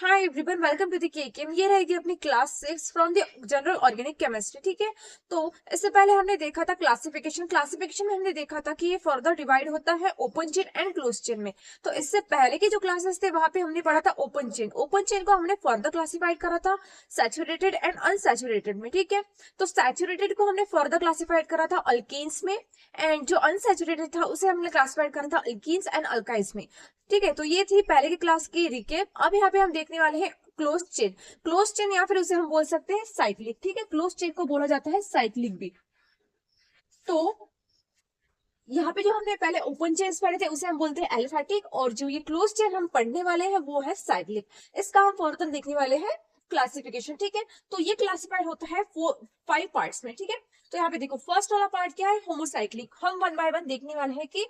Hi everyone, welcome to the KKM. ये रहेगी अपनी class 6 from the general organic chemistry. ठीक है, तो इससे पहले हमने देखा था क्लासिफिकेशन में हमने देखा था कि ये फर्दर डिवाइड होता है open chain and close chain में। तो इससे पहले की जो क्लासेस थे वहां पे हमने पढ़ा था ओपन चेन को हमने फर्दर क्लासिफाइड करा था सैचुरेटेड एंड अनसैचुरेटेड में। ठीक है, तो सैचुरेटेड को हमने फर्दर क्लासिफाइड करा था अल्केन्स में, एंड जो अनसैचुरेटेड था उसे हमने क्लासिफाइड करा था अल्कीन्स एंड अल्काइन्स में। ठीक है, तो ये थी पहले की क्लास की रिकेप। अब यहाँ पे हम देखने वाले हैं क्लोज चेन या फिर उसे हम बोल सकते हैं साइक्लिक। ठीक है, क्लोज चेन को बोला जाता है साइक्लिक भी। तो यहाँ पे जो हमने पहले ओपन चेन पढ़े थे उसे हम बोलते हैं एलिफैटिक, और जो ये क्लोज चेन हम पढ़ने वाले हैं वो है साइक्लिक। इसका हम फर्दर देखने वाले हैं क्लासिफिकेशन। ठीक है, तो ये क्लासिफाइड होता है 5 पार्ट्स में। ठीक है, तो यहाँ पे देखो फर्स्ट वाला पार्ट क्या है, होमोसाइक्लिक। हम वन बाय वन देखने वाले हैं कि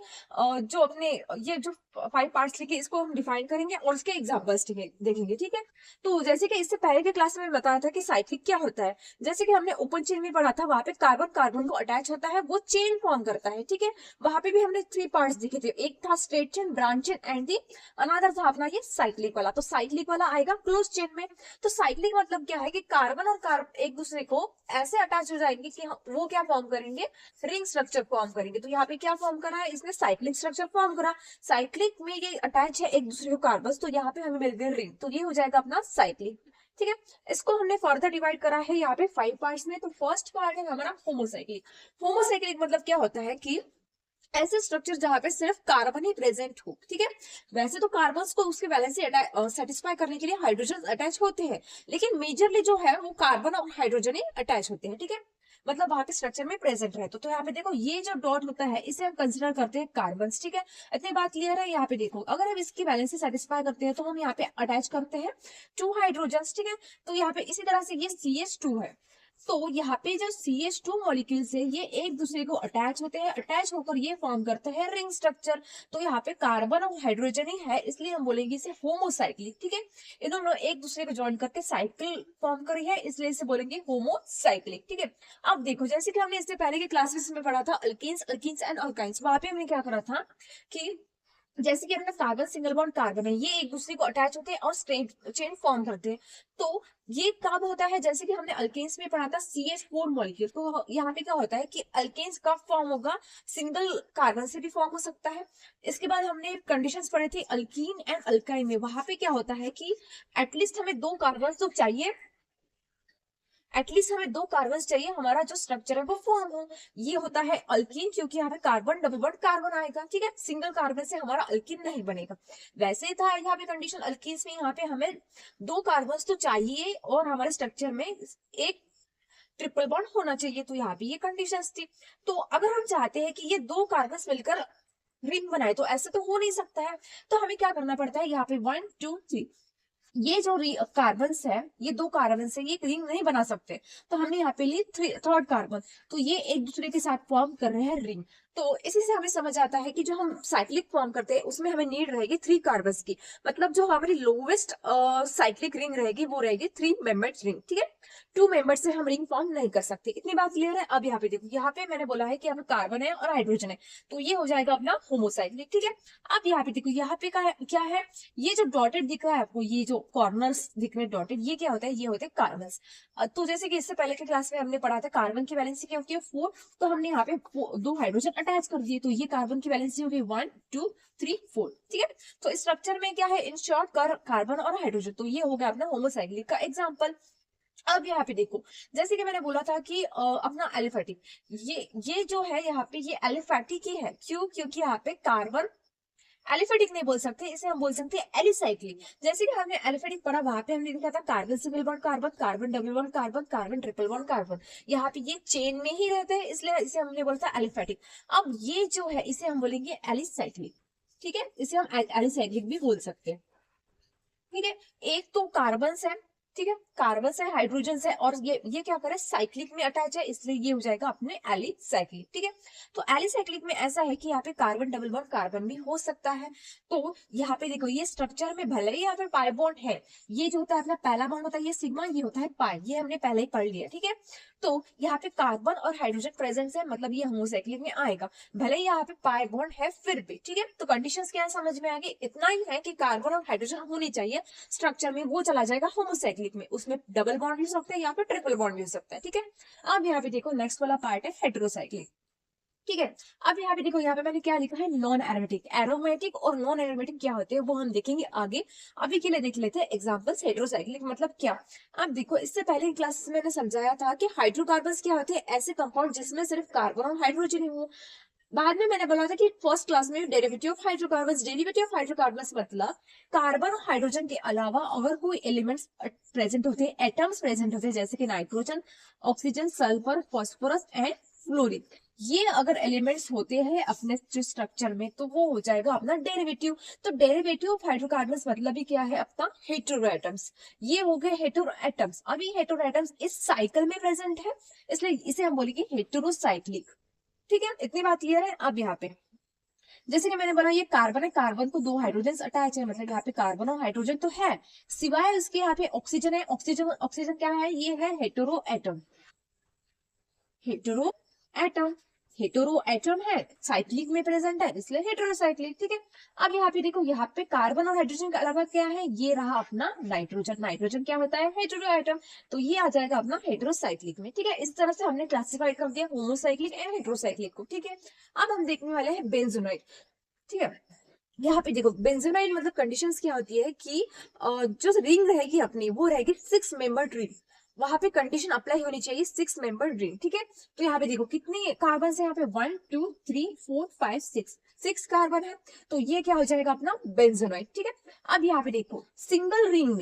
जो अपने ये जो 5 पार्ट्स लिखे इसको हम डिफाइन करेंगे और उसके एग्जांपल्स देखेंगे। ठीक है, तो जैसे कि इससे पहले के क्लास में बताया था कि साइक्लिक क्या होता है। जैसे कि हमने ओपन चेन में पढ़ा था, वहां पे कार्बन कार्बन को अटैच होता है, वो चेन फॉर्म करता है। ठीक है, वहां पे भी हमने 3 पार्ट्स देखे थे, एक था straight chain, branch chain and the another था अपना ये साइक्लिक वाला। तो साइक्लिक वाला आएगा क्लोज चेन में। तो साइक्लिक मतलब क्या है कि कार्बन और कार्बन एक दूसरे को ऐसे अटैच हो जाएंगे कि वो क्या फॉर्म करेंगे, रिंग स्ट्रक्चर फॉर्म करेंगे। तो यहाँ पे क्या फॉर्म करा है, इसने साइक्लिक स्ट्रक्चर फॉर्म करा। साइक्लिक में ये अटैच है एक दूसरे को कार्बन, तो यहाँ पे हमें मिल गए रिंग, तो ये हो जाएगा अपना साइक्लिक। ठीक है, इसको हमने फर्दर डिवाइड करा है यहाँ पे 5 पार्ट्स में। तो फर्स्ट पार्ट है हमारा होमोसाइक्लिक। होमोसाइक्लिक मतलब क्या होता है कि ऐसे स्ट्रक्चर जहां पे सिर्फ कार्बन ही प्रेजेंट हो। ठीक है, वैसे तो कार्बन को उसके वैलेंस सेटिस्फाई करने के लिए हाइड्रोजन अटैच होते हैं, लेकिन मेजरली जो है वो कार्बन और हाइड्रोजन ही अटैच होते हैं। ठीक है, मतलब वहां पे स्ट्रक्चर में प्रेजेंट रहे। तो यहाँ पे देखो ये जो डॉट होता है इसे हम कंसिडर करते हैं कार्बन। ठीक है, इतनी बात क्लियर है। यहाँ पे देखो अगर हम इसकी वैलेंस सेटिस्फाई करते हैं तो हम यहाँ पे अटैच करते हैं 2 हाइड्रोजन। ठीक है, तो यहाँ पे इसी तरह से ये CH2 है। तो यहाँ पे जो CH2 मॉलिक्यूल्स है ये एक दूसरे को अटैच होते हैं, अटैच होकर ये फॉर्म करते हैं रिंग स्ट्रक्चर। तो यहाँ पे कार्बन और हाइड्रोजन ही है, इसलिए हम बोलेंगे इसे होमोसाइक्लिक। ठीक है, इन्होंने एक दूसरे को ज्वाइन करके साइकिल फॉर्म करी है, इसलिए इसे बोलेंगे होमोसाइक्लिक। ठीक है, अब देखो जैसे कि हमने इससे पहले के क्लासेस में पढ़ा था अल्कीन्स एंड अल्काइंस, वहां पे हमने क्या करा था कि जैसे कि अपना कार्बन सिंगल बॉन्ड कार्बन है, ये एक दूसरे को अटैच होते हैं और स्ट्रेट चेन फॉर्म करते हैं। तो ये कब होता है, जैसे कि हमने अल्केन्स में पढ़ा था CH4 मॉलिक्यूल। तो यहाँ पे क्या होता है कि अल्केन्स कब फॉर्म होगा, सिंगल कार्बन से भी फॉर्म हो सकता है। इसके बाद हमने कंडीशंस पढ़े थे अल्कीन एंड अल्काइन में, वहां पे क्या होता है कि एटलीस्ट हमें 2 कार्बन तो चाहिए, एटलीस्ट हमें 2 कार्बन चाहिए हमारा जो स्ट्रक्चर है वो फॉर्म हो। ये होता है अल्कीन, क्योंकि यहाँ पे कार्बन डबल बॉन्ड कार्बन आएगा। ठीक है, सिंगल कार्बन से हमारा अल्कीन नहीं बनेगा। वैसे ही था यहाँ पे कंडीशन अल्कीन्स में, यहाँ पे हमें 2 कार्बन तो चाहिए और हमारे स्ट्रक्चर में एक ट्रिपल बॉन्ड होना चाहिए। तो यहाँ पे ये कंडीशन थी। तो अगर हम चाहते हैं कि ये 2 कार्बन मिलकर रिंग बनाए तो ऐसे तो हो नहीं सकता है। तो हमें क्या करना पड़ता है, यहाँ पे 1 2 3 ये जो कार्बन है, ये 2 कार्बन से ये रिंग नहीं बना सकते। तो हमने यहाँ पे ली थर्ड कार्बन, तो ये एक दूसरे के साथ फॉर्म कर रहे हैं रिंग। तो इसी से हमें समझ आता है कि जो हम साइक्लिक फॉर्म करते हैं उसमें हमें नीड रहेगी 3 कार्बन की। मतलब जो हमारी लोवेस्ट साइक्लिक रिंग रहेगी वो रहेगी 3 मेंबर्ड रिंग। ठीक है, 2 मेंबर से हम रिंग फॉर्म नहीं कर सकते। इतनी बात क्लियर है। अब यहाँ पे देखो, यहाँ पे मैंने बोला है कि यहाँ पे कार्बन है और हाइड्रोजन है, तो ये हो जाएगा अपना होमोसाइक्लिक। ठीक है, अब यहाँ पे देखो, यहाँ पे क्या है, ये जो डॉटेड दिख रहा है आपको, ये जो कॉर्नर्स दिख रहे हैं डॉटेड, ये क्या होता है, ये होते हैं कार्बन्स। तो जैसे कि इससे पहले के क्लास में हमने पढ़ा था कार्बन की वैलेंसी क्या होती है 4, तो हमने यहाँ पे 2 हाइड्रोजन अटैच कर दिए, तो ये कार्बन की वैलेंसी होगी 1 2 3 4। ठीक है, तो स्ट्रक्चर में क्या है, इन शॉर्ट कार्बन और हाइड्रोजन। तो ये हो गया अपना होमोसाइक्लिक का एग्जाम्पल। अब यहाँ पे देखो, जैसे कि मैंने बोला था कि अपना एलिफेटिक, ये जो है यहाँ पे ये एलिफेटिक ही है। क्यों, क्योंकि यहाँ पे कार्बन, एलिफेटिक नहीं बोल सकते, इसे हम बोल सकते हैं एलिसाइक्लिक। जैसे कि हमने एलिफेटिक पढ़ा, वहां पे हमने लिखा था carbon single bond carbon, carbon double bond carbon, carbon triple bond carbon. यहाँ पे ये चेन में ही रहते हैं, इसलिए इसे हमने बोला था एलिफेटिक। अब ये जो है इसे हम बोलेंगे एलिसाइक्लिक। ठीक है, इसे हम एलिसाइक्लिक भी बोल सकते हैं। ठीक है, एक तो कार्बन है ठीक है, कार्बन से हाइड्रोजन से, और ये क्या करे, साइक्लिक में अटैच है, इसलिए ये हो जाएगा अपने एलिसाइक्लिक। ठीक है, तो एलिसाइक्लिक में ऐसा है कि यहाँ पे कार्बन डबल बॉन्ड कार्बन भी हो सकता है। तो यहाँ पे देखो, ये स्ट्रक्चर में भले ही यहाँ पे पाई बॉन्ड है, ये जो होता है अपना पहला बॉन्ड होता है ये सिग्मा, ये होता है पाई, ये हमने पहले ही पढ़ लिया। ठीक है, तो यहाँ पे कार्बन और हाइड्रोजन प्रेजेंस है, मतलब ये होमोसाइक्लिक में आएगा, भले ही यहाँ पे पाई बॉन्ड है फिर भी। ठीक है, तो कंडीशंस क्या है समझ में आ गई, इतना ही है कि कार्बन और हाइड्रोजन होनी चाहिए स्ट्रक्चर में, वो चला जाएगा होमोसाइक्लिक में, उसमें डबल बॉन्ड भी हो सकता है या फिर ट्रिपल बॉन्ड भी हो सकता है। ठीक है, अब यहाँ पे देखो नेक्स्ट वाला पार्ट है हेटेरोसाइक्लिक। ठीक है, अब यहाँ पे देखो, यहाँ पे मैंने क्या लिखा है, नॉन एरोमेटिक। एरोमेटिक और नॉन एरोमेटिक क्या होते हैं वो हम देखेंगे आगे, अभी के लिए देख लेते हैं एग्जांपल्स। हेटेरोसाइक्लिक मतलब क्या। अब देखो, इससे पहले क्लास में मैंने समझाया था कि हाइड्रोकार्बन्स क्या होते हैं, ऐसे कंपाउंड जिसमें सिर्फ कार्बन और हाइड्रोजन ही हो। बाद में मैंने बोला था कि फर्स्ट क्लास में derivative of hydrocarbons, derivative of hydrocarbons मतलब कार्बन और हाइड्रोजन के अलावा अगर कोई एलिमेंट्स प्रेजेंट होते हैं, एटम्स प्रेजेंट होते हैं, जैसे कि nitrogen, oxygen, sulphur, phosphorus and fluorine, ये अगर एलिमेंट्स होते हैं अपने जो स्ट्रक्चर में, तो वो हो जाएगा अपना डेरिवेटिव। तो डेरिवेटिव ऑफ हाइड्रोकार्बन्स मतलब ही क्या है, अपना हेटेरो एटम्स। ये हो गए हेटेरो एटम्स। अभी हेटेरो एटम्स इस साइकिल में प्रेजेंट है, इसलिए इसे हम बोलेंगे हेटेरोसाइक्लिक। ठीक है, इतनी बात क्लियर है। अब यहाँ पे जैसे कि मैंने बोला, ये कार्बन है, कार्बन को दो हाइड्रोजन अटैच है, मतलब यहाँ पे कार्बन और हाइड्रोजन तो है, सिवाय उसके यहाँ पे ऑक्सीजन है। ऑक्सीजन, ऑक्सीजन क्या है, ये है hetero atom. Hetero atom, hetero atom है, साइक्लिक में प्रेजेंट है, इसलिए हेटेरोसाइक्लिक। ठीक है, अब यहाँ पे देखो, यहाँ पे कार्बन और हाइड्रोजन के अलावा क्या है, ये रहा अपना नाइट्रोजन। नाइट्रोजन क्या होता है, हेटेरो एटम, तो ये आ जाएगा अपना हेटेरोसाइक्लिक में। ठीक है, इस तरह से हमने क्लासिफाइड कर दिया होमोसाइक्लिक एंड हेटेरोसाइक्लिक को। ठीक है, अब हम देखने वाले हैं बेंजोनाइड। ठीक है, यहाँ पे देखो, बेंजोनाइड मतलब कंडीशंस क्या होती है कि जो रिंग रहेगी अपनी, वो रहेगी 6 मेंबर रिंग, वहां पे कंडीशन अप्लाई होनी चाहिए 6 मेंबर रिंग। ठीक है, तो यहाँ पे देखो कितनी कार्बन है, यहाँ पे 1 2 3 4 5 6 कार्बन है, तो ये क्या हो जाएगा अपना बेंजोनाइड। ठीक है, अब यहाँ पे देखो, सिंगल रिंग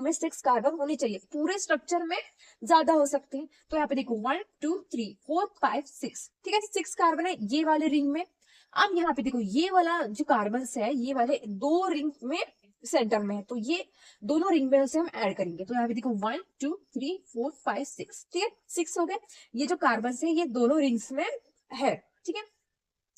में 6 कार्बन होनी चाहिए, पूरे स्ट्रक्चर में ज्यादा हो सकते हैं। तो यहाँ पे देखो 1 2 3 4 5 6, ठीक है, 6 कार्बन है ये वाले रिंग में। अब यहाँ पे देखो, ये वाला जो कार्बन है, ये वाले दो रिंग में सेंटर में है, तो ये दोनों रिंग में से हम ऐड करेंगे। तो यहाँ पे देखो 1 2 3 4 5 6, ठीक है, 6 हो गए। ये जो कार्बन है ये दोनों रिंग्स में है। ठीक है,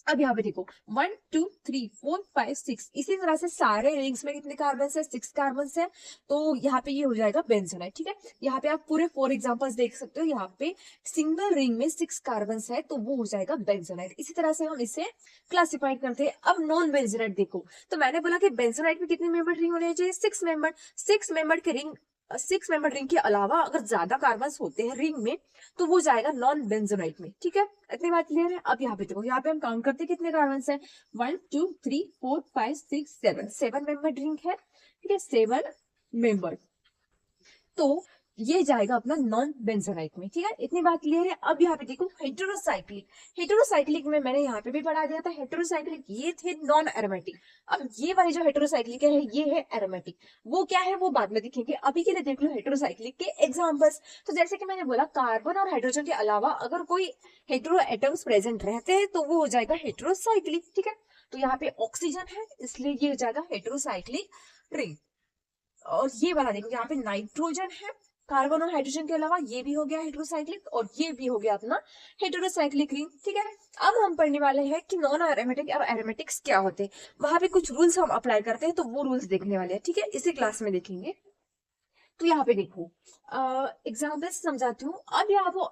अब यहाँ पे देखो 1 2 3 4 5 6, इसी तरह से सारे रिंग्स में कितने कार्बन है, 6 कार्बन है, तो यहाँ पे ये हो जाएगा बेंजोनाइड। ठीक है, यहाँ पे आप पूरे 4 एग्जांपल्स देख सकते हो, यहाँ पे सिंगल रिंग में 6 कार्बन है, तो वो हो जाएगा बेंजोनाइड। इसी तरह से हम इसे क्लासिफाइड करते हैं। अब नॉन बेंजोनाइड देखो, तो मैंने बोला कि बेंजोनाइड में कितने मेंबर रिंग होने चाहिए, 6 मेंबर। 6 मेंबर के रिंग, 6 मेंबर रिंग के अलावा अगर ज्यादा कार्बन होते हैं रिंग में, तो वो जाएगा नॉन बेंजोनाइड में। ठीक है, इतनी बात क्लियर है। अब यहाँ पे देखो, यहाँ पे हम काउंट करते हैं कितने कार्बन है, 1 2 3 4 5 6 7, 7 मेंबर रिंग है। ठीक है, 7 मेंबर, तो ये जाएगा अपना नॉन बेंजोनाइड में। ठीक है, इतनी बात क्लियर है। अब यहाँ पे देखो हेटेरोसाइक्लिक, हेटेरोसाइक्लिक में मैंने यहाँ पे भी पढ़ा दिया था हेटेरोसाइक्लिक, ये थे नॉन एरोमेटिक। अब ये वाली जो हेटेरोसाइक्लिक है ये है एरोमेटिक, वो क्या है वो बाद में देखेंगे, अभी के लिए देख लो हेटेरोसाइक्लिक के एग्जांपल्स। तो जैसे कि मैंने बोला, कार्बन और हाइड्रोजन के अलावा अगर कोई हेटेरो एटम्स प्रेजेंट रहते हैं, तो वो हो जाएगा हेटेरोसाइक्लिक। ठीक है, तो यहाँ पे ऑक्सीजन है, इसलिए ये हो जाएगा हेटेरोसाइक्लिक रिंग। और ये वाला देखो, यहाँ पे नाइट्रोजन है, कार्बन और हाइड्रोजन के अलावा, ये भी हो गया हेटेरोसाइक्लिक, और ये भी हो गया अपना हेटेरोसाइक्लिक रिंग। ठीक है, अब हम पढ़ने वाले हैं कि नॉन एरोमेटिक और एरोमेटिक्स क्या होते हैं, वहां पे कुछ रूल्स हम अप्लाई करते हैं, तो वो रूल्स देखने वाले हैं। ठीक है, इसी क्लास में देखेंगे। तो यहाँ पे देखो, एग्जाम्पल समझाती हूँ। अब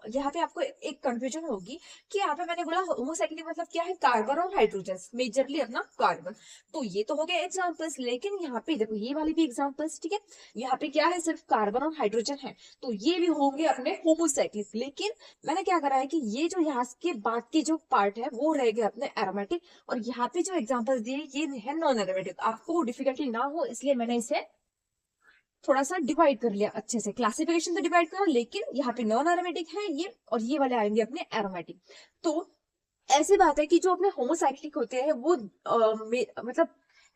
यहाँ पे आपको एक कंफ्यूजन होगी कि यहाँ पे मैंने बोला होमोसाइक्लिक मतलब क्या है, कार्बन और हाइड्रोजन, मेजरली अपना कार्बन। तो ये तो हो गया एग्जाम्पल्स, लेकिन यहाँ पे देखो ये वाले भी एग्जाम्पल्स। ठीक है, यहाँ पे क्या है, सिर्फ कार्बन और हाइड्रोजन है, तो ये भी होंगे अपने होमोसाइक्लिक। लेकिन मैंने क्या करा है कि ये जो यहाँ के बाद के जो पार्ट है वो रह गए अपने एरोमेटिक, और यहाँ पे जो एग्जाम्पल्स दिए ये है नॉन एरोमेटिक। आपको डिफिकल्टी ना हो इसलिए मैंने इसे थोड़ा सा डिवाइड कर लिया अच्छे से। क्लासिफिकेशन तो डिवाइड करो, लेकिन यहाँ पे नॉन एरोमेटिक है ये, और ये वाले आएंगे अपने एरोमेटिक। तो ऐसी बात है कि जो अपने होमोसाइक्लिक होते हैं वो मतलब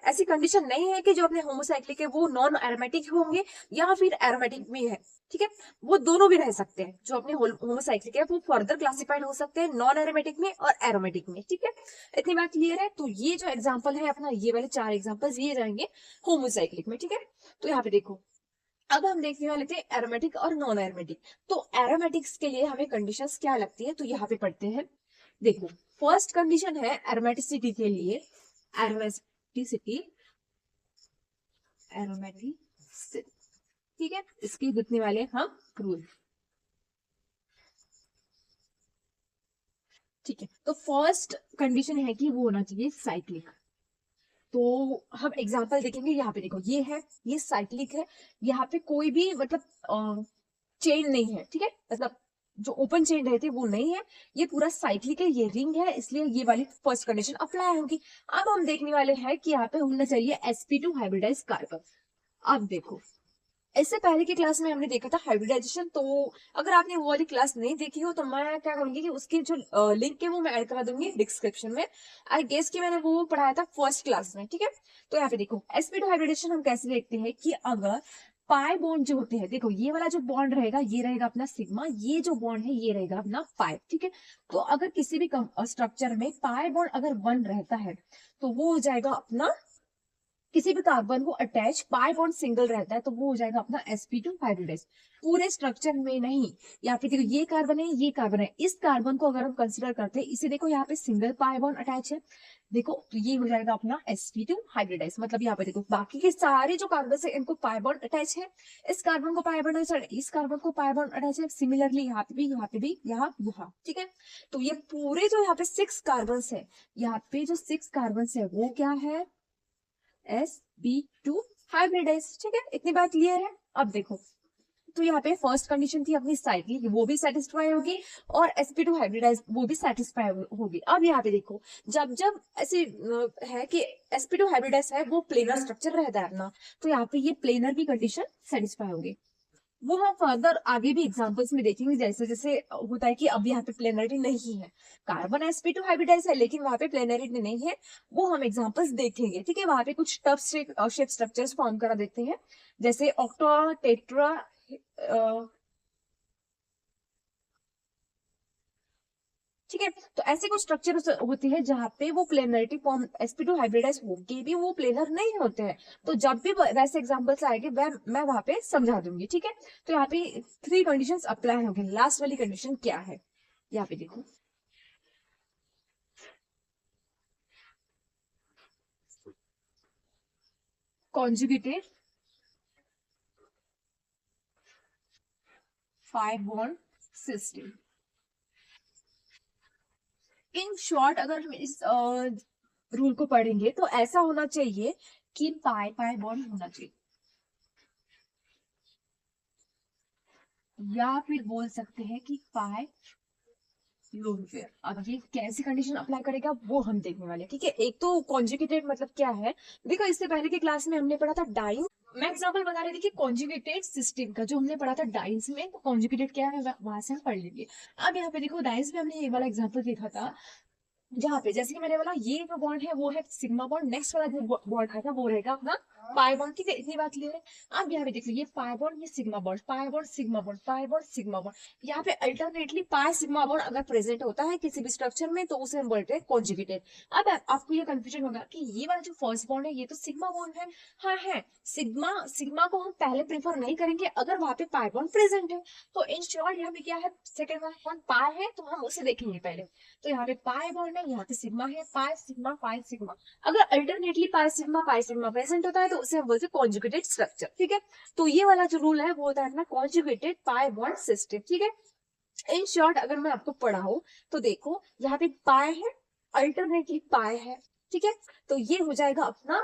ऐसी कंडीशन नहीं है कि जो अपने होमोसाइक्लिक है वो नॉन एरोमेटिक होंगे या फिर एरोमेटिक भी है। ठीक है, वो दोनों भी रह सकते हैं। जो अपने होमोसाइक्लिक है वो फर्दर क्लासिफाइड हो सकते हैं नॉन एरोमेटिक में और एरोमेटिक में। ठीक है, इतनी बात क्लियर है। तो ये जो एग्जाम्पल है अपना, ये वाले 4 एग्जाम्पल ये रहेंगे होमोसाइक्लिक में। ठीक है, तो यहाँ पे देखो, अब हम देखने वाले थे एरोमेटिक और नॉन एरोमेटिक। तो एरोमेटिक्स के लिए हमें कंडीशंस क्या लगती है, तो यहाँ पे पढ़ते हैं। देखो, फर्स्ट कंडीशन है एरोमेटिसिटी के लिए, एरोमेटिसिटी, एरोमेटिसिटी, ठीक है, इसके जितने वाले हम रूल, ठीक है। तो फर्स्ट कंडीशन है कि वो होना चाहिए साइक्लिक। तो हम एग्जांपल देखेंगे, यहाँ पे देखो ये है, ये साइक्लिक है, यहाँ पे कोई भी मतलब चेन नहीं है, ठीक है, मतलब जो ओपन चेन रहती है वो नहीं है, ये पूरा साइक्लिक है, ये रिंग है, इसलिए ये वाली फर्स्ट कंडीशन अप्लाई होगी। अब हम देखने वाले हैं कि यहाँ पे होना चाहिए sp2 हाइब्रिडाइज कार्बन। अब देखो, इससे पहले की क्लास में हमने देखा था हाइब्रिडाइजेशन। तो अगर आपने वो वाली क्लास नहीं देखी हो तो मैं क्या करूंगी कि उसकी जो लिंक है वो मैं ऐड करा दूंगी डिस्क्रिप्शन में। आई गेस कि मैंने वो पढ़ाया था फर्स्ट क्लास में, ठीक है। तो यहाँ पे देखो, sp2 हाइब्रिडेशन हम कैसे देखते हैं कि अगर पाई बॉन्ड जो होते हैं, देखो ये वाला जो बॉन्ड रहेगा ये रहेगा अपना सिग्मा, ये जो बॉन्ड है ये रहेगा अपना पाई, ठीक है। तो अगर किसी भी स्ट्रक्चर में पाई बॉन्ड अगर 1 रहता है तो वो हो जाएगा अपना, किसी भी कार्बन को अटैच पाई बॉन्ड सिंगल रहता है तो वो हो जाएगा अपना sp2 हाइब्रिडाइज। पूरे स्ट्रक्चर में नहीं, यहाँ पे देखो ये कार्बन है, ये कार्बन है, इस कार्बन को अगर हम कंसिडर करते हैं, इसे देखो यहाँ पे सिंगल पाई बॉन्ड अटैच है, देखो तो ये हो जाएगा अपना sp2 हाइब्रिडाइज। मतलब यहाँ पे देखो बाकी के सारे जो कार्बन है इनको पाई बॉन्ड अटैच है, इस कार्बन को पाई बॉन्ड अटैच, इस कार्बन को पाई बॉन्ड अटैच है, सिमिलरली यहाँ पे भी, यहाँ पे भी, यहाँ वहां, ठीक है। तो ये पूरे जो यहाँ पे 6 कार्बन है, यहाँ पे जो 6 कार्बन है वो क्या है, sp2 हाइब्रिडाइज, ठीक है, इतनी बात क्लियर है। अब देखो, तो यहाँ पे फर्स्ट कंडीशन थी अपनी साइक्लिक, वो भी सेटिस्फाई होगी, और sp2 हाइब्रिडाइज वो भी सेटिस्फाई होगी। अब यहाँ पे देखो, जब जब ऐसे है कि sp2 हाइब्रिडाइज है वो प्लेनर स्ट्रक्चर रहता है अपना, तो यहाँ पे ये प्लेनर की कंडीशन सेटिस्फाई होगी। वो हम फर्दर आगे भी एग्जांपल्स में देखेंगे, जैसे जैसे होता है कि अब यहाँ पे प्लेनरिटी नहीं है, कार्बन sp2 हाइब्रिडाइज है लेकिन वहां पे प्लेनरिटी नहीं है, वो हम एग्जांपल्स देखेंगे, ठीक है। वहां पे कुछ टफ शेप स्ट्रक्चर्स फॉर्म करा देते हैं, जैसे ऑक्टा, टेट्रा, ठीक है। तो ऐसे कुछ स्ट्रक्चर होते हैं जहाँ पे वो प्लेनरिटी फॉर्म sp2 हाइब्रिडाइज होके भी वो प्लेनर नहीं होते हैं। तो जब भी वैसे एग्जांपल्स आएंगे मैं वहां पे समझा दूंगी, ठीक है। तो यहाँ पे 3 कंडीशंस अप्लाई होंगे। लास्ट वाली कंडीशन क्या है, यहाँ पे देखो, conjugated 5 bond system. In short अगर हम इस रूल को पढ़ेंगे तो ऐसा होना चाहिए कि पाई पाई बॉन्ड होना चाहिए, या फिर बोल सकते हैं कि पाई लोन फेयर। अब ये कैसी कंडीशन अप्लाई करेगा वो हम देखने वाले हैं, ठीक है। एक तो कॉन्जुगेटेड मतलब क्या है, देखो इससे पहले की क्लास में हमने पढ़ा था डाइन। मैं एग्जांपल बता रही थी कि कॉन्जुगेटेड सिस्टम का जो हमने पढ़ा था डाइंस में, तो कॉन्जुगेटेड क्या है वहां से हम पढ़ लेंगे। अब यहाँ पे देखो डाइंस में हमने ये वाला एग्जांपल देखा था, जहाँ पे जैसे कि मैंने बोला ये जो बॉन्ड है वो है सिग्मा बॉन्ड, नेक्स्ट वाला जो बॉन्ड आएगा वो रहेगा अपना पाई बॉन्ड, ठीक है, इतनी बात क्लियर है। अब यहाँ पे देख लीजिए पाई बॉन्ड, ये sigma bond, pi bond sigma bond, pi bond sigma bond, यहाँ पे अल्टरनेटली पाई सिग्मा बॉन्ड अगर प्रेजेंट होता है किसी भी स्ट्रक्चर में तो उसे हम बोलते हैं कॉन्जुगेटेड। अब आपको ये कंफ्यूजन होगा कि ये वाला जो फर्स्ट बॉन्ड है ये तो सिग्मा बॉन्ड है, हाँ है सिग्मा, सिग्मा को हम पहले प्रेफर नहीं करेंगे अगर वहां पे पाई बॉन्ड प्रेजेंट है। तो इन शॉर्ट यहाँ पे क्या है, सेकंड वाला बॉन्ड पाई है तो हम उसे देखेंगे पहले। तो यहाँ पे पाई बॉन्ड है, यहाँ पे सिग्मा है, पाई सिग्मा पाई सिग्मा। अगर अल्टरनेटली पाई सिग्मा प्रेजेंट होता है तो उसे हम बोलते हैं कॉन्जुगेटेड स्ट्रक्चर, ठीक है। तो ये वाला जो रूल है वो होता है अपना कॉन्जुगेटेड पाई बॉन्ड सिस्टम, ठीक है। इन शॉर्ट अगर मैं आपको पढ़ाऊं तो देखो यहाँ पे पाई है, अल्टरनेटली पाई है, ठीक है। तो ये हो जाएगा अपना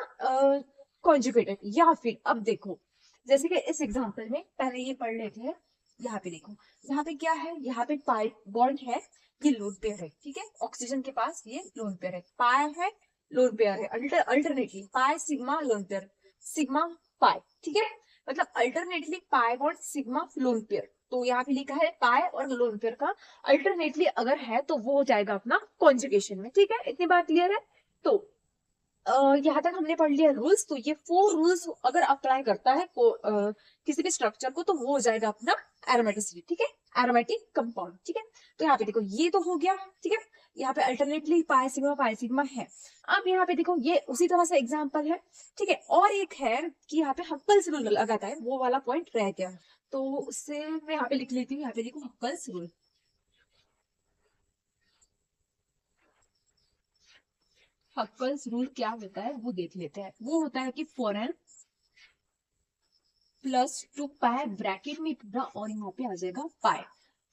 कॉन्जुगेटेड। या फिर अब देखो, जैसे कि इस एग्जांपल में पहले ये पढ़ लेते हैं। यहाँ पे देखो, यहाँ पे क्या है, यहाँ पे पाई बॉन्ड है, ये लोन पेयर है, ठीक है, ऑक्सीजन के पास ये लोन पेयर है, पाई है लोन पेयर है, alternately pi sigma lone pair, sigma pi, ठीक है। मतलब alternately pi bond sigma lone pair. तो यहाँ पे लिखा है पाई और लोन पेयर का अल्टरनेटली अगर है तो वो हो जाएगा अपना कॉन्जुगेशन में, ठीक है, इतनी बात क्लियर है। तो यहाँ तक हमने पढ़ लिया रूल्स। तो ये 4 रूल्स अगर अप्लाई करता है किसी भी स्ट्रक्चर को तो वो हो जाएगा अपना एरोमेटिसिटी, ठीक है, एरोमेटिक कंपाउंड, ठीक है। तो यहाँ पे देखो ये तो हो गया, ठीक है। यहाँ पे अल्टरनेटली पाई सिग्मा है। अब यहाँ पे देखो ये उसी तरह से एग्जाम्पल है, ठीक है। और एक है कि यहाँ पे हक्कल्स रूल लगाता है, वो वाला पॉइंट रह गया, तो उससे मैं यहाँ पे लिख लेती हूँ। यहाँ पे देखो हक्कल्स रूल, हक्कल्स रूल क्या होता है वो देख लेते हैं। वो होता है कि फॉर एन +2 पाई ब्रैकेट में पूरा और यहाँ पे आ जाएगा पाई,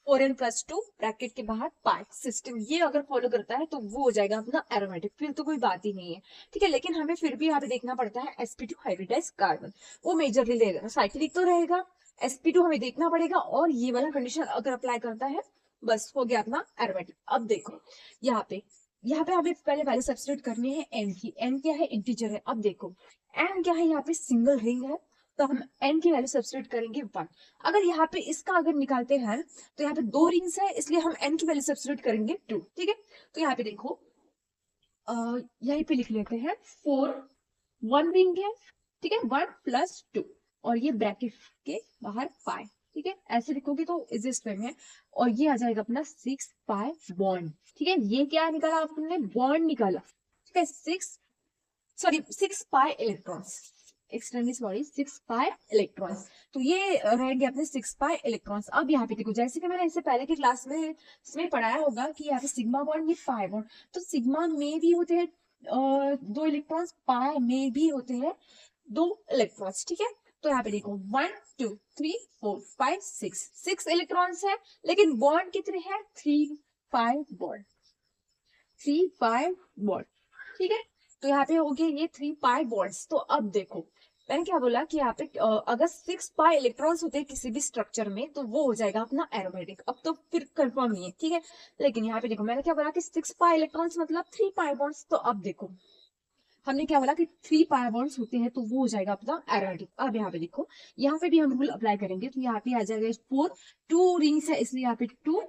फॉर एन +2 ब्रैकेट के बाहर पाई सिस्टम, ये अगर फॉलो करता है तो वो हो जाएगा अपना एरोमेटिक, फिर तो कोई बात ही नहीं है, ठीक है। लेकिन हमें फिर भी यहाँ पे देखना पड़ता है sp2 हाइब्रिडाइज कार्बन, वो मेजरली रहेगा, साइक्लिक तो रहेगा, sp2 हमें देखना पड़ेगा, और ये वाला कंडीशन अगर अप्लाई करता है बस हो गया अपना एरोमेटिक। अब देखो यहाँ पे हमें पहले वैल्यू सब्स्टिट्यूट करनी है n की। n क्या है, इंटीजर है। अब देखो n क्या है, यहाँ पे सिंगल रिंग है, तो हम n की वैल्यू सब्स्टिट्यूट करेंगे 1। अगर यहाँ पे इसका अगर निकालते हैं तो यहाँ पे 2 रिंग्स है, इसलिए हम n की वैल्यू सब्स्टिट्यूट करेंगे 2, ठीक है। तो यहाँ पे देखो यहीं पे लिख लेते हैं 4, 1 रिंग है, ठीक है, 1 + 2, और ये ब्रैकेट के बाहर पाई, ठीक है, ऐसे लिखोगे तो इजिएस्ट वे में। और ये आ जाएगा अपना 6 पाई बॉन्ड, ठीक है। ये क्या निकाला आपने, बॉन्ड निकाला, ठीक है। 6 pi electrons, externally sorry 6 pi electrons, तो ये रहेंगे अपने 6 पाई इलेक्ट्रॉन्स। अब यहाँ पे देखो जैसे कि मैंने इससे पहले की क्लास में इसमें पढ़ाया होगा कि यहाँ पे सिग्मा बॉन्ड, ये पाई बॉन्ड, तो सिग्मा में भी होते हैं 2 इलेक्ट्रॉन्स, पाई में भी होते हैं 2 इलेक्ट्रॉन्स, ठीक है। तो यहाँ पे देखो 1 2 3 4 5 6 इलेक्ट्रॉन्स है, लेकिन बॉन्ड कितने हैं, 3 5 बॉन्ड, 3 5 बॉन्ड, ठीक है। तो यहाँ पे हो गए ये 3 पाई बॉन्ड्स। तो अब देखो मैंने क्या बोला कि यहाँ पे अगर 6 पाई इलेक्ट्रॉन्स होते हैं किसी भी स्ट्रक्चर में तो वो हो जाएगा अपना एरोमेटिक। अब तो फिर कंफर्म नहीं है, ठीक है। लेकिन यहाँ पे देखो मैंने क्या बोला कि 6 पाई इलेक्ट्रॉन्स मतलब 3 पाई बॉन्ड्स। तो अब देखो हमने क्या बोला कि 3 पाई बॉन्ड्स होते हैं तो वो हो जाएगा अपना एरोमेटिक। अब यहाँ पे देखो यहाँ पे भी हम रूल अप्लाई करेंगे, तो यहाँ पे आ जाएगा 4, 2 रिंग्स है इसलिए यहाँ पे 2,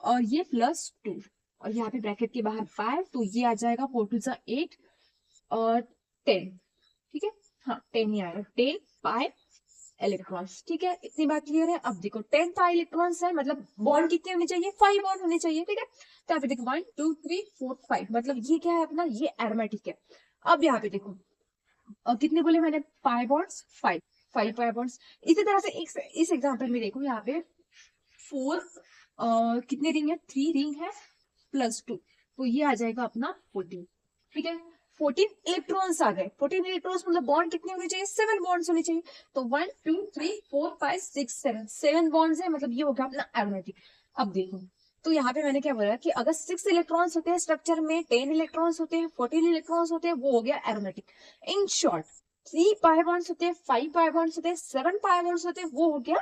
और ये +2, और यहाँ पे ब्रैकेट के बाहर 5, तो ये आ जाएगा 4 2 जा 8 और 10, ठीक है, हाँ 10 ही आएगा, 10 पाई इलेक्ट्रॉन्स, ठीक है। इतनी बात क्लियर है। अब देखो 10 पाई इलेक्ट्रॉन्स है, मतलब बॉन्ड कितने होने चाहिए, 5 बॉन्ड होने चाहिए, ठीक है। तो यहाँ पे देखो 1 2 3 4 5, मतलब ये क्या है अपना, ये एरोमेटिक है। अब यहाँ पे देखो कितने बोले मैंने, पाई बॉन्ड्स 5 पाई बॉन्ड्स। इसी तरह से इस एग्जाम्पल में देखो यहाँ पे 4 कितने रिंग है, 3 रिंग है +2, तो ये आ जाएगा अपना 14, ठीक है। 14 इलेक्ट्रॉन्स आ गए, 14 इलेक्ट्रॉन्स मतलब बॉन्ड कितने होने चाहिए, 7 बॉन्ड्स होने चाहिए। तो 1 2 3 4 5 6 7 बॉन्ड्स है, मतलब ये हो गया अपना एरोमेटिक। अब देखो तो यहाँ पे मैंने क्या बोला कि अगर 6 इलेक्ट्रॉन्स होते हैं स्ट्रक्चर में, 10 इलेक्ट्रॉन्स होते हैं, 14 इलेक्ट्रॉन्स होते हैं, वो हो गया aromatic. In short 3 pi bonds होते हैं, 5 पाई बॉन्ड्स होते हैं, 7 पाई बॉन्ड्स होते हैं, वो हो गया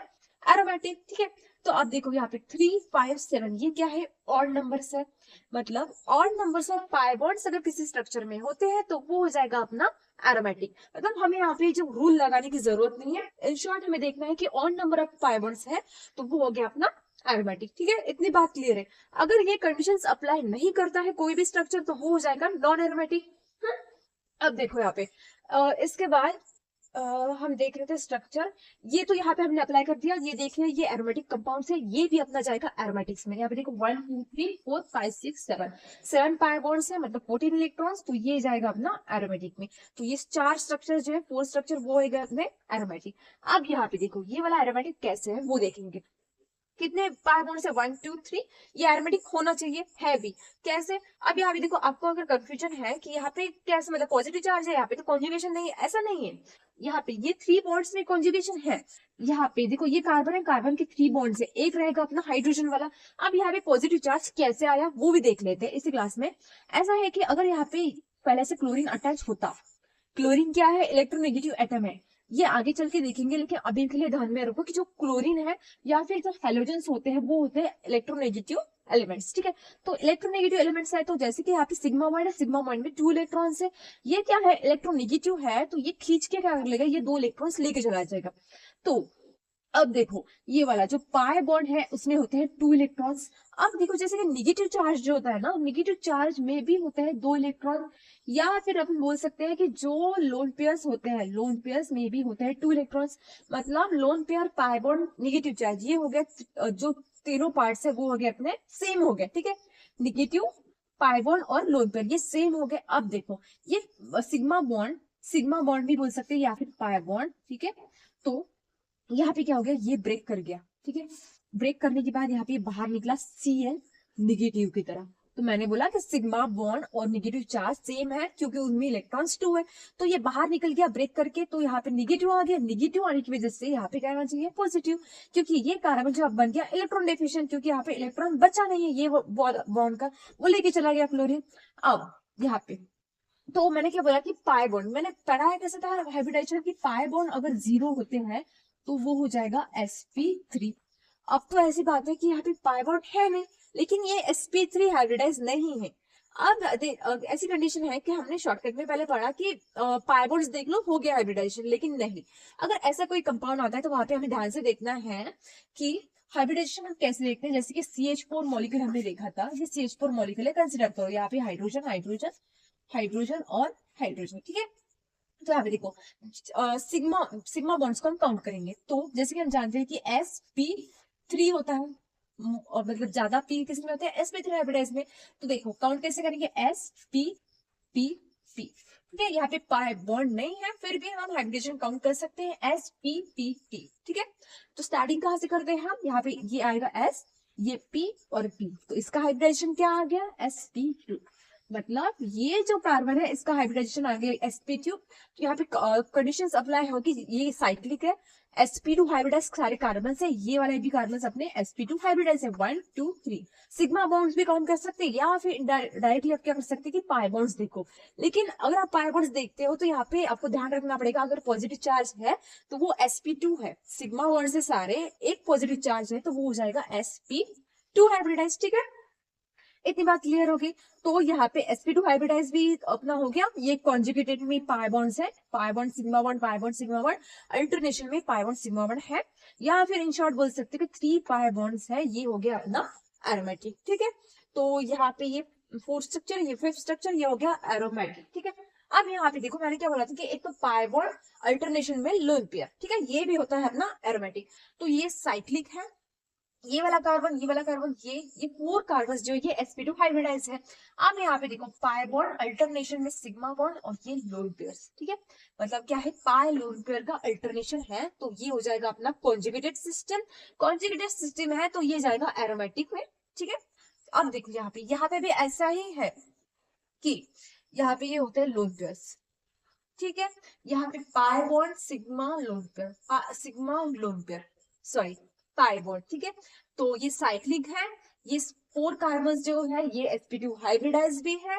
एरोमेटिक, ठीक है। तो अब देखो यहाँ पे 3 5 7 ये क्या है, ऑड नंबर्स है, मतलब odd numbers of pi bonds अगर किसी स्ट्रक्चर में होते हैं तो वो हो जाएगा अपना एरोमेटिक। मतलब हमें यहाँ पे जो रूल लगाने की जरूरत नहीं है, इन शॉर्ट हमें देखना है कि odd number of pi bonds है तो वो हो गया अपना एरोमेटिक, ठीक है। इतनी बात क्लियर है। अगर ये कंडीशंस अप्लाई नहीं करता है कोई भी स्ट्रक्चर तो वो हो जाएगा नॉन एरोमेटिक। अब देखो यहाँ पे इसके बाद हम देख रहे थे स्ट्रक्चर, ये तो यहाँ पे हमने अप्लाई कर दिया, ये देख रहे हैं ये एरोमेटिक कंपाउंड है, ये भी अपना जाएगा एरोमेटिक्स में। यहाँ पे देखो 1 2 3 4 5 6 7 पाई बॉन्ड्स है, मतलब 14 इलेक्ट्रॉन्स, तो ये जाएगा अपना एरोमेटिक में। तो ये 4 स्ट्रक्चर जो है 4 स्ट्रक्चर वो होगा अपने एरोमेटिक। अब यहाँ पे देखो ये वाला एरोमेटिक कैसे है वो देखेंगे। कितने पाई बॉन्ड्स है, 1 2 3, ये एरोमेटिक होना चाहिए, है भी। कैसे, अब यहाँ पे देखो आपको अगर कंफ्यूजन है कि यहाँ पे कैसे, मतलब पॉजिटिव चार्ज है, यहाँ पे तो कॉन्जुगेशन नहीं है, ऐसा नहीं है। यहाँ पे ये 3 बॉन्ड्स में कॉन्जुगेशन है। यहाँ पे देखो ये कार्बन है, कार्बन के 3 बॉन्ड्स है, एक रहेगा अपना हाइड्रोजन वाला। अब यहाँ पे पॉजिटिव चार्ज कैसे आया वो भी देख लेते हैं इसी क्लास में। ऐसा है कि अगर यहाँ पे पहले से क्लोरीन अटैच होता, क्लोरीन क्या है, इलेक्ट्रोनेगेटिव एटम है, ये आगे चल के देखेंगे, लेकिन अभी के लिए ध्यान में रखो कि जो क्लोरीन है या फिर जो हेलोजेंस होते हैं वो होते हैं इलेक्ट्रोनेगेटिव एलिमेंट्स, ठीक है। तो इलेक्ट्रोनेगेटिव एलिमेंट्स है, तो जैसे कि यहाँ पे सिग्मा बॉन्ड है, सिग्मा बॉन्ड में 2 इलेक्ट्रॉन्स है, ये क्या है, इलेक्ट्रोनेगेटिव है, तो ये खींच के क्या कर लेगा, ये 2 इलेक्ट्रॉन्स लेके चला जाएगा। तो अब देखो ये वाला जो पाई बॉन्ड है उसमें होते हैं 2 इलेक्ट्रॉन्स। अब देखो जैसे कि निगेटिव चार्ज जो होता है ना, निगेटिव चार्ज में भी होता है 2 इलेक्ट्रॉन, या फिर अपन बोल सकते हैं कि जो लोन पेयर्स होते हैं, लोन पेयर्स में भी होते हैं 2 इलेक्ट्रॉन्स। मतलब lone pair, pi bond, negative charge, ये हो गया जो तीनों पार्ट्स है वो हो गए अपने सेम हो गए, ठीक है। निगेटिव, पाई बॉन्ड और लोन पेयर ये सेम हो गए। अब देखो ये सिग्मा बॉन्ड भी बोल सकते हैं या फिर पाई बॉन्ड, ठीक है। तो यहाँ पे क्या हो गया, ये ब्रेक कर गया, ठीक है। ब्रेक करने के बाद यहाँ पे बाहर निकला Cl निगेटिव की तरह। तो मैंने बोला कि सिग्मा बॉन्ड और निगेटिव चार्ज सेम है क्योंकि उनमें इलेक्ट्रॉन्स 2 है। तो ये बाहर निकल गया ब्रेक करके, तो यहाँ पे निगेटिव आ गया। निगेटिव आने की वजह से यहाँ पे क्या आना चाहिए, पॉजिटिव, क्योंकि ये कार्बन जो अब बन गया इलेक्ट्रॉन डेफिशिएंट, क्योंकि यहाँ पे इलेक्ट्रॉन बचा नहीं है, ये बॉन्ड का वो लेके चला गया क्लोरीन। अब यहाँ पे तो मैंने क्या बोला कि पाई बॉन्ड, मैंने पढ़ा है कैसे था हाइब्रिडाइजेशन की, पाई बॉन्ड अगर 0 होते हैं तो वो हो जाएगा sp3। अब तो ऐसी बात है कि यहाँ पे पाई बॉन्ड है नहीं, लेकिन ये sp3 हाइब्रिडाइज नहीं है। अब ऐसी कंडीशन है कि हमने शॉर्टकट में पहले पढ़ा कि पाई बॉन्ड्स देख लो हो गया हाइब्रिडाइजेशन, लेकिन नहीं, अगर ऐसा कोई कंपाउंड आता है तो वहां पे हमें ध्यान से देखना है कि हाइब्रिडाइजेशन हम कैसे देखते हैं। जैसे कि CH4 मॉलिक्यूल हमने देखा था, ये CH4 मॉलिक्यूल है, कंसिडर करो यहाँ पे हाइड्रोजन हाइड्रोजन हाइड्रोजन और हाइड्रोजन, ठीक है। तो यहाँ पे देखो सिग्मा बॉन्ड्स को हम काउंट करेंगे, तो जैसे कि हम जानते हैं कि sp3 होता है, और मतलब ज्यादा p किस में होते हैं, sp3 हाइब्रिडाइज में। तो देखो काउंट कैसे करेंगे, sp ठीक है। यहाँ पे पाई बॉन्ड नहीं है, फिर भी हम हाइब्रिडेशन काउंट कर सकते हैं spp, ठीक है। तो स्टार्टिंग कहाँ से करते हैं हम, यहाँ पे ये आएगा s, ये p और p, तो इसका हाइब्रिडेशन क्या आ गया, sp2। मतलब ये जो कार्बन है इसका हाइब्रिडाइजेशन आ गया sp2। तो यहाँ पे कंडीशंस अप्लाई होगी, ये साइक्लिक है, sp2 हाइब्रिडाइज सारे कार्बन है, ये वाले भी कार्बन अपने sp2 हाइब्रिडाइज है, 1 2 3। सिग्मा बॉन्ड्स भी काउंट कर सकते हैं, या फिर डायरेक्टली आप क्या कर सकते हैं कि पाई बॉन्ड्स देखो। लेकिन अगर आप पाई बॉन्ड्स देखते हो तो यहाँ पे आपको ध्यान रखना पड़ेगा, अगर पॉजिटिव चार्ज है तो वो sp2 है, सिग्मा बॉन्ड से सारे एक पॉजिटिव चार्ज है तो वो हो जाएगा sp2 हाइब्रिडाइज, ठीक है। इतनी बात क्लियर होगी। तो यहाँ पे sp2 हाइब्रिडाइज भी अपना हो गया। ये कॉन्जुगेटेड में पाई बॉन्ड्स है, pi bond sigma bond, pi bond sigma bond, alternation में पाई बॉन्ड सिग्मा बॉन्ड है, या फिर इन शॉर्ट बोल सकते हैं कि 3 पाई बॉन्ड्स है, ये हो गया अपना एरोमेटिक, ठीक है। तो यहाँ पे ये 4th स्ट्रक्चर, ये 5th स्ट्रक्चर, ये हो गया एरोमेटिक, ठीक है। अब यहाँ पे देखो मैंने क्या बोला था कि एक तो पाई बॉन्ड अल्टरनेशन में लोन पेयर, ठीक है, ये भी होता है अपना एरोमेटिक। तो ये साइक्लिक है, ये वाला कार्बन, ये वाला कार्बन, ये 4 कार्बन जो ये sp2 हाइब्रिडाइज है। अब यहाँ पे देखो पाई बॉन्ड अल्टरनेशन में सिग्मा बॉन्ड और ये लोन पेयर्स, ठीक है। मतलब क्या है, पाई लोन पेयर का अल्टरनेशन है, तो ये हो जाएगा अपना कॉन्जुगेटेड सिस्टम। कॉन्जुगेटेड सिस्टम है तो ये जाएगा एरोमेटिक में, ठीक है। अब देखो यहाँ पे भी ऐसा ही है कि यहाँ पे ये होते हैं लोन पेयर्स, ठीक है। यहाँ पे pi bond sigma lone pair, sigma lone pair, sorry pi bond, ठीक है। तो ये साइक्लिक है, ये 4 कार्बन जो है ये sp2 हाइब्रिडाइज भी है,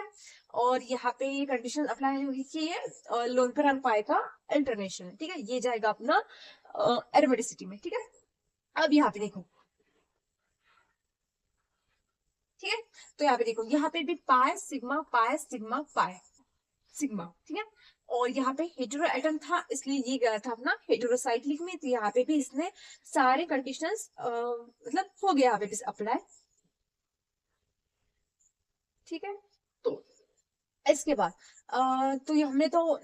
और यहाँ पे ये कंडीशन अप्लाई होगी कि ये लोन पेयर और पाई का अल्टरनेशन है, ठीक है। ये जाएगा अपना एरोमेटिसिटी में, ठीक है। अब यहाँ पे देखो, ठीक है। तो यहाँ पे देखो, यहाँ पे भी pi sigma pi sigma pi sigma, ठीक है। और यहाँ पे हेटेरो एटम था इसलिए ये गया था अपना हेटेरोसाइक्लिक में, तो यहाँ पे भी इसने सारे कंडीशंस मतलब हो गया यहाँ पे अप्लाई, ठीक है। तो इसके बाद तो ये हमने तो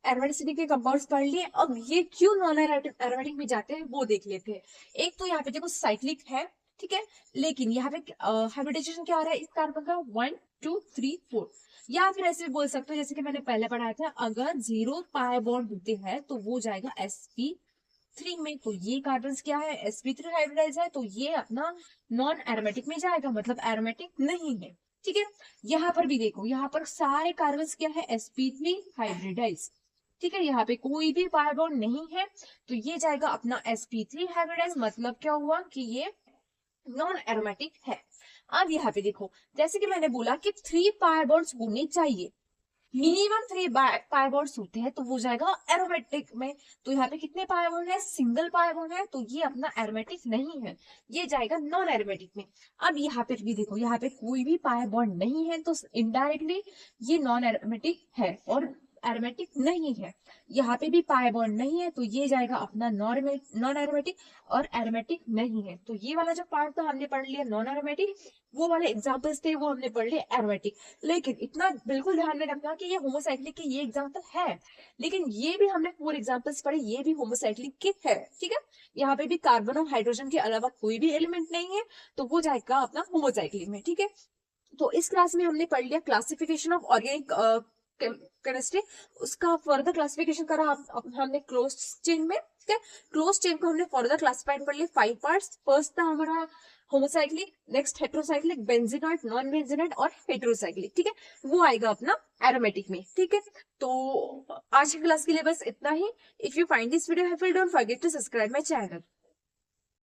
एरोमेटिसिटी के कंपाउंड्स पढ़ लिए। अब ये क्यों नॉन एरोमेटिक में जाते हैं वो देख लेते हैं। एक तो यहाँ पे देखो साइक्लिक है, ठीक है, लेकिन यहाँ पे हाइब्रिडाइजेशन क्या आ रहा है इस कार्बन का, 1 2 3 4, या फिर ऐसे भी बोल सकते हो जैसे कि मैंने पहले पढ़ाया था, अगर 0 पाई बॉन्ड होते हैं तो वो जाएगा sp3 में। तो ये कार्बन क्या है, sp3 हाइब्रिडाइज है, तो ये अपना नॉन एरोमेटिक में जाएगा, मतलब एरोमेटिक नहीं है, ठीक है। यहाँ पर भी देखो, यहाँ पर सारे कार्बन क्या है, sp3 हाइब्रिडाइज, ठीक है। यहाँ पे कोई भी पाई बॉन्ड नहीं है, तो ये जाएगा अपना sp3 हाइब्रिडाइज। मतलब क्या हुआ कि ये नॉन एरोमेटिक है। अब यहाँ पे देखो, जैसे कि मैंने बोला कि 3 पाई बॉन्ड्स होने चाहिए, मिनिमम 3 पाई बॉन्ड्स होते हैं तो वो जाएगा एरोमेटिक में। तो यहाँ पे कितने पाई बॉन्ड है, सिंगल पाई बॉन्ड है, तो ये अपना एरोमेटिक नहीं है, ये जाएगा नॉन एरोमेटिक में। अब यहाँ पे भी देखो, यहाँ पे कोई भी पाई बॉन्ड नहीं है तो इनडायरेक्टली ये नॉन एरोमेटिक है, और एरोमेटिक नहीं है। यहाँ पे भी पाई बॉन्ड नहीं है, तो ये जाएगा अपना नॉन एरोमेटिक, और एरोमेटिक नहीं है। तो ये वाला जो पार्ट था हमने पढ़ लिया नॉन एरोमेटिक, वो वाले एग्जाम्पल्स थे वो हमने पढ़ लिए एरोमेटिक। लेकिन इतना बिल्कुल ध्यान में रखना कि ये होमोसाइक्लिक के ये एग्जाम्पल है, लेकिन ये भी हमने 4 एग्जाम्पल्स पढ़े, ये भी होमोसाइक्लिक के है, ठीक है। यहाँ पे भी कार्बन और हाइड्रोजन के अलावा कोई भी एलिमेंट नहीं है, तो वो जाएगा अपना होमोसाइक्लिक में, ठीक है। तो इस क्लास में हमने पढ़ लिया क्लासिफिकेशन ऑफ ऑर्गेनिक केमिस्ट्री। उसका फर्दर क्लासिफिकेशन करा हमने क्लोज चेन में, ठीक है। क्लोज चेन को हमने फर्दर क्लासिफाइड कर लिया 5 पार्ट्स। फर्स्ट था हमारा homocyclic, next heterocyclic, benzenoid, non benzenoid और हेट्रोसाइक्लिक, ठीक है। वो आएगा अपना एरोमेटिक में, ठीक है। तो आज की क्लास के लिए बस इतना ही। If you find this video helpful, don't forget to subscribe my channel.